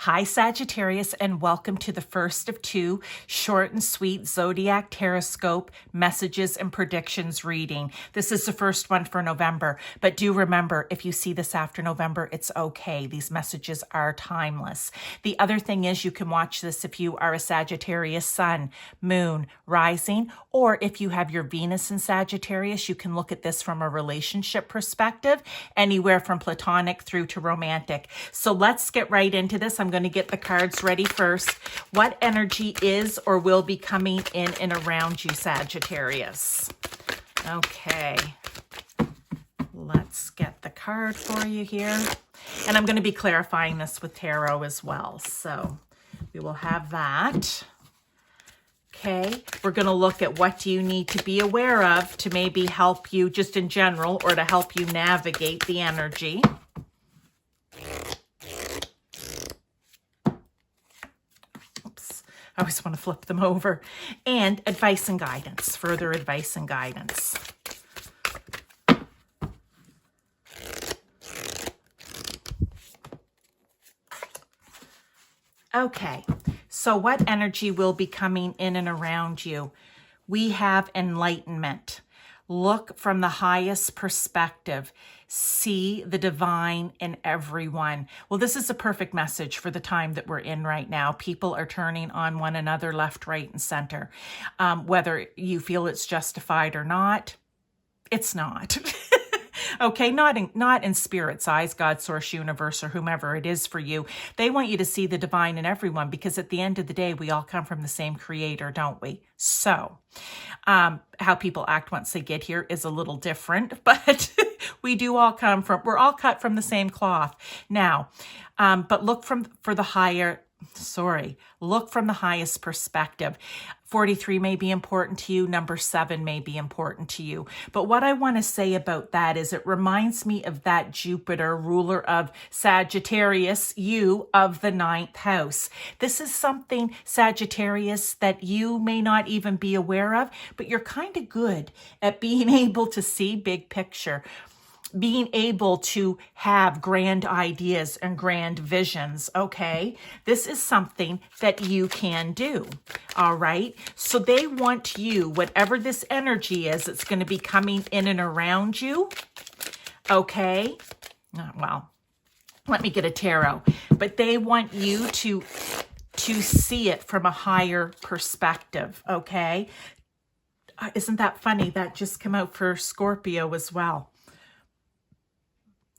Hi, Sagittarius, and welcome to the first of two short and sweet Zodiac Teroscope messages and predictions reading. This is the first one for November, but do remember, if you see this after November, it's okay. These messages are timeless. The other thing is you can watch this if you are a Sagittarius sun, moon, rising, or if you have your Venus in Sagittarius, you can look at this from a relationship perspective, anywhere from platonic through to romantic. So let's get right into this. I'm going to get the cards ready first. What energy is or will be coming in and around you, Sagittarius? Okay. Let's get the card for you here. And I'm going to be clarifying this with tarot as well. So we will have that. Okay, we're going to look at what do you need to be aware of to maybe help you just in general or to help you navigate the energy. Oops, I always want to flip them over. And advice and guidance, further advice and guidance. Okay, so what energy will be coming in and around you? We have enlightenment. Look from the highest perspective. See the divine in everyone. Well, this is a perfect message for the time that we're in right now. People are turning on one another left, right, and center. Whether you feel it's justified or not, it's not. Okay, not in spirit's eyes, God, source, universe, or whomever it is for you. They want you to see the divine in everyone because at the end of the day, we all come from the same creator, don't we? So how people act once they get here is a little different, but we do all come from, we're all cut from the same cloth. Now, but look from the highest perspective. 43 may be important to you. Number 7 may be important to you. But what I want to say about that is it reminds me of that Jupiter, ruler of Sagittarius, you of the 9th house. This is something, Sagittarius, that you may not even be aware of, but you're kind of good at being able to see big picture, being able to have grand ideas and grand visions, okay? This is something that you can do, all right? So they want you, whatever this energy is, it's going to be coming in and around you, okay? Well, let me get a tarot. But they want you to see it from a higher perspective, okay? Isn't that funny? That just came out for Scorpio as well.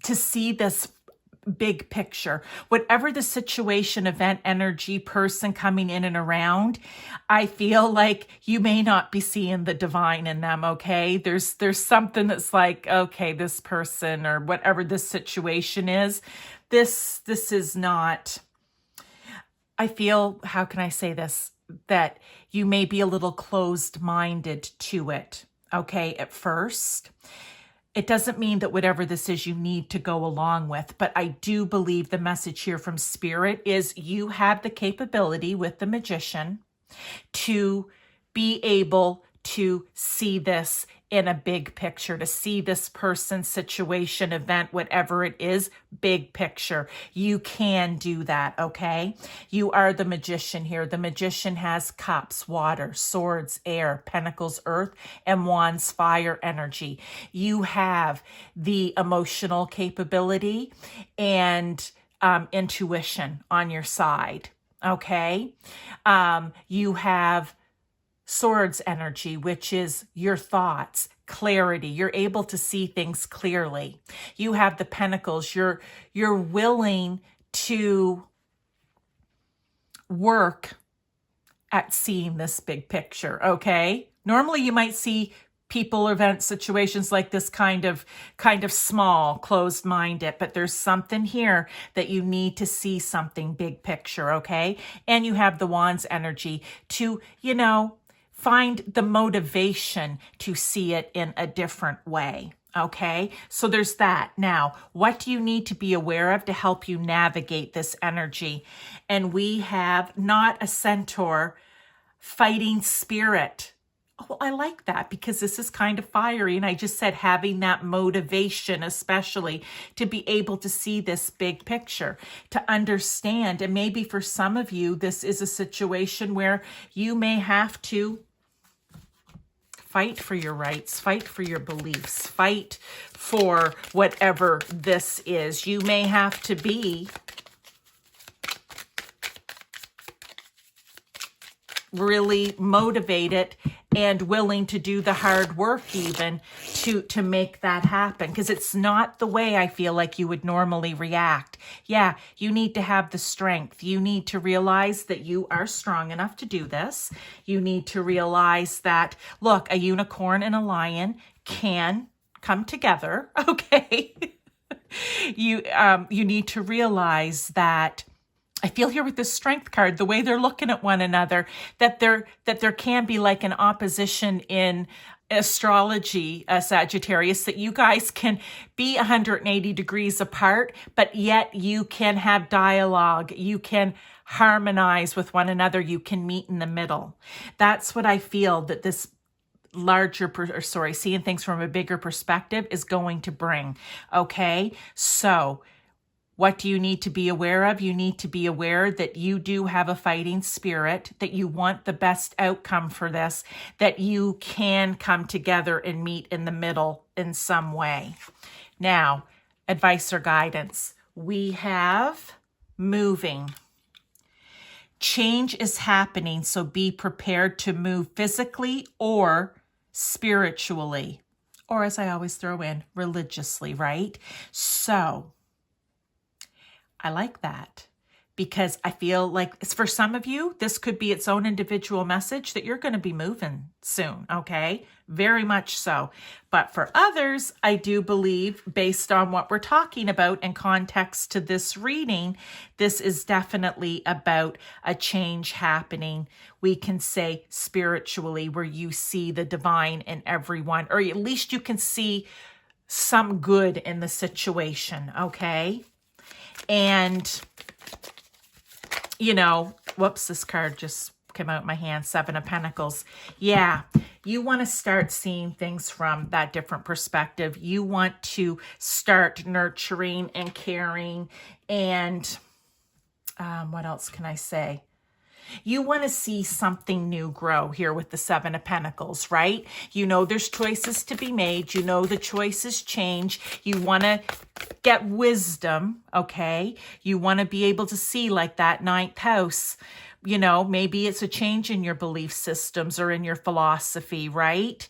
To see this big picture, whatever the situation, event, energy, person coming in and around, I feel like you may not be seeing the divine in them, okay? There's something that's like, okay, this person or whatever this situation is, this is not, I feel, how can I say this, that you may be a little closed-minded to it, okay, at first. It doesn't mean that whatever this is you need to go along with, but I do believe the message here from Spirit is you have the capability with the Magician to be able to see this in a big picture, to see this person, situation, event, whatever it is, big picture. You can do that, okay? You are the Magician here. The Magician has cups, water, swords, air, pentacles, earth, and wands, fire, energy. You have the emotional capability and intuition on your side, okay? You have swords energy, which is your thoughts, clarity. You're able to see things clearly. You have the pentacles. You're willing to work at seeing this big picture, okay? Normally you might see people, events, situations like this kind of small, closed-minded, but there's something here that you need to see something big picture, okay? And you have the wands energy to, find the motivation to see it in a different way, okay? So there's that. Now, what do you need to be aware of to help you navigate this energy? And we have not a centaur, fighting spirit. Well, I like that because this is kind of fiery. And I just said having that motivation, especially to be able to see this big picture, to understand. And maybe for some of you, this is a situation where you may have to fight for your rights, fight for your beliefs, fight for whatever this is. You may have to be really motivated and willing to do the hard work even to make that happen, because it's not the way I feel like you would normally react. Yeah, you need to have the strength. You need to realize that you are strong enough to do this. You need to realize that, look, a unicorn and a lion can come together, okay? You need to realize that I feel here with this strength card, the way they're looking at one another, that there can be like an opposition in astrology, Sagittarius, that you guys can be 180 degrees apart, but yet you can have dialogue. You can harmonize with one another. You can meet in the middle. That's what I feel that this seeing things from a bigger perspective is going to bring. Okay. So what do you need to be aware of? You need to be aware that you do have a fighting spirit, that you want the best outcome for this, that you can come together and meet in the middle in some way. Now, advice or guidance. We have moving. Change is happening, so be prepared to move physically or spiritually, or as I always throw in, religiously, right? So I like that because I feel like for some of you, this could be its own individual message that you're going to be moving soon, okay? Very much so. But for others, I do believe, based on what we're talking about in context to this reading, this is definitely about a change happening. We can say spiritually, where you see the divine in everyone, or at least you can see some good in the situation, okay? And, whoops, this card just came out of my hand, Seven of Pentacles. Yeah, you want to start seeing things from that different perspective. You want to start nurturing and caring and, what else can I say? You want to see something new grow here with the Seven of Pentacles, right? There's choices to be made. The choices change. You want to get wisdom, okay? You want to be able to see like that ninth house. Maybe it's a change in your belief systems or in your philosophy, right?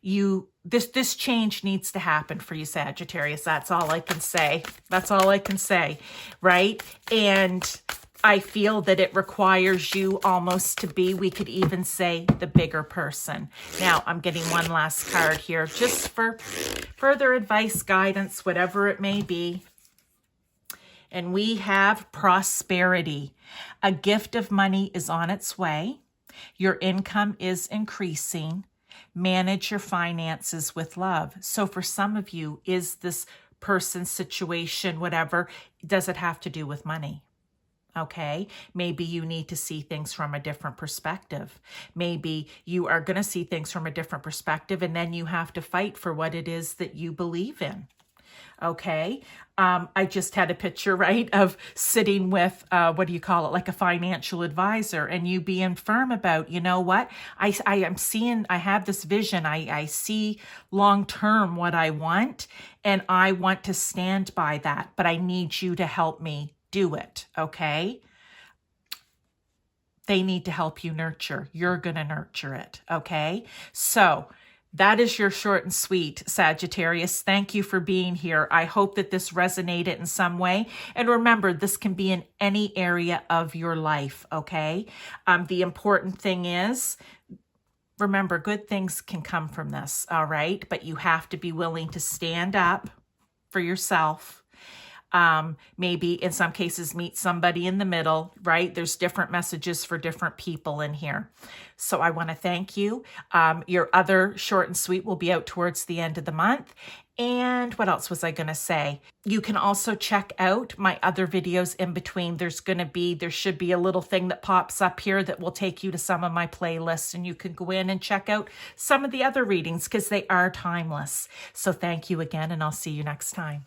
This change needs to happen for you, Sagittarius. That's all I can say. That's all I can say, right? And I feel that it requires you almost to be, we could even say, the bigger person. Now, I'm getting one last card here just for further advice, guidance, whatever it may be. And we have prosperity. A gift of money is on its way. Your income is increasing. Manage your finances with love. So for some of you, is this person's situation, whatever, does it have to do with money? Okay, maybe you need to see things from a different perspective. Maybe you are going to see things from a different perspective, and then you have to fight for what it is that you believe in. Okay, I just had a picture, right, of sitting with, like a financial advisor, and you being firm about, what, I am seeing, I have this vision, I see long-term what I want, and I want to stand by that, but I need you to help me do it, okay? They need to help you nurture. You're going to nurture it, okay? So that is your short and sweet, Sagittarius. Thank you for being here. I hope that this resonated in some way. And remember, this can be in any area of your life, okay? The important thing is, remember, good things can come from this, all right? But you have to be willing to stand up for yourself. maybe in some cases meet somebody in the middle, right? There's different messages for different people in here. So I want to thank you. Your other short and sweet will be out towards the end of the month. And what else was I going to say? You can also check out my other videos in between. There should be a little thing that pops up here that will take you to some of my playlists, and you can go in and check out some of the other readings because they are timeless. So thank you again, and I'll see you next time.